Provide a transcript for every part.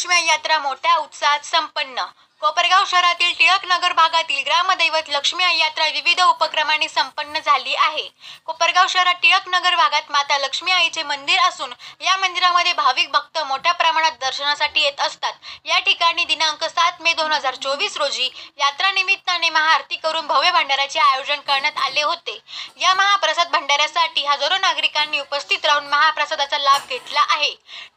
लक्ष्मी यात्रा मोठ्या उत्साहात संपन्न। कोपरगाव शहरातील टिळक नगर भागातील ग्रामदैवत लक्ष्मी यात्रा विविध उपक्रमांनी संपन्न झाली आहे। कोपरगाव शहरात टिळक नगर भागात माता लक्ष्मी आईचे मंदिर असून या मंदिरामध्ये भाविक भक्त मोठ्या प्रमाणात दर्शनासाठी येत असतात। या ठिकाणी दिनांक 7 मे 2024 रोजी यात्रा निमित्ताने महाआरती करून भव्य भंडाऱ्याचे आयोजन करण्यात आले होते। या महाप्रसाद भंडाऱ्यासाठी हजारो नागरिकांनी उपस्थित राहून महाप्रसादाचा लाभ घेतला आहे।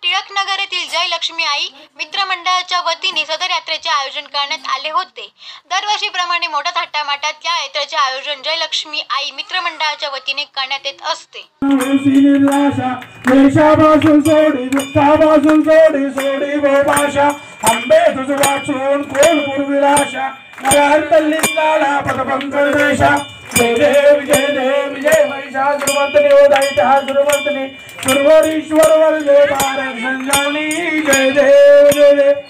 टिळक नगर येथील जय लक्ष्मी आई मित्र मंडळाच्या वतीने सदर यात्रेचे आयोजन करण्यात आले होते। दरवर्षीप्रमाणे मोठ्या थाटामाटात या यात्रेचे आयोजन जय लक्ष्मी आई मित्र मंडळाच्या वतीने करण्यात येत असते। अंबे तुझ वाचून कोण पूर्विराशा नरहरतल्लीला पदपंकज देशा जय देव जय महिषासुरमर्दिनी ओ दैत्यासुरमर्दिनी सुरवरीश्वर वरदे भारत संजावनी जय देव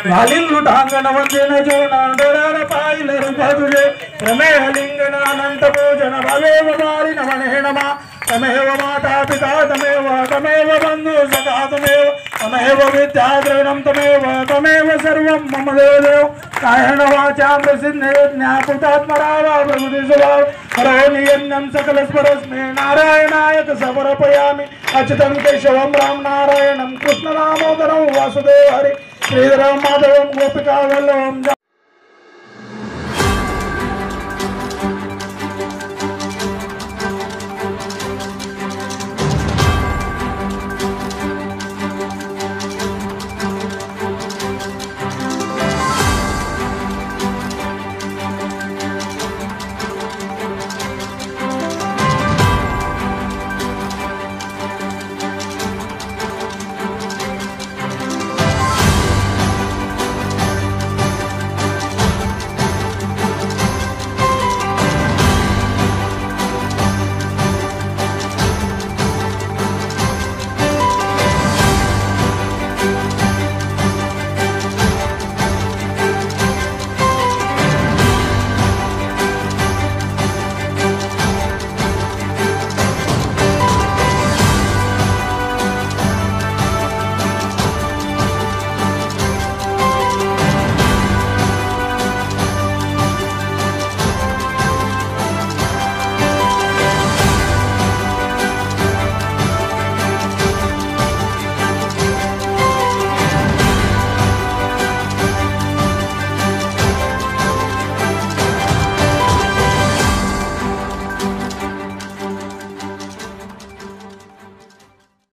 घालील लुटांगण वंदेन जोडा डोळ्याला पाहिलं रूप तुझे रमेह लिंगण अनंत पूजन भवेव मारी नमने नमा तमेव माता पिता तमेव बंधु सखा तमेव विद्या द्रविणं तमेव सर्वं मम देव कायेन वाचा प्रसिद्धे ज्ञापुतात्मरावा प्रभुदेशभाव करोनियन्नं सकलस्परस्मे नारायणायक समर्पयामि अच्युतं केशवं राम नारायणं कृष्ण दामोदरं वासुदेव हरि श्रीधरं माधवं गोपिका वल्लभं।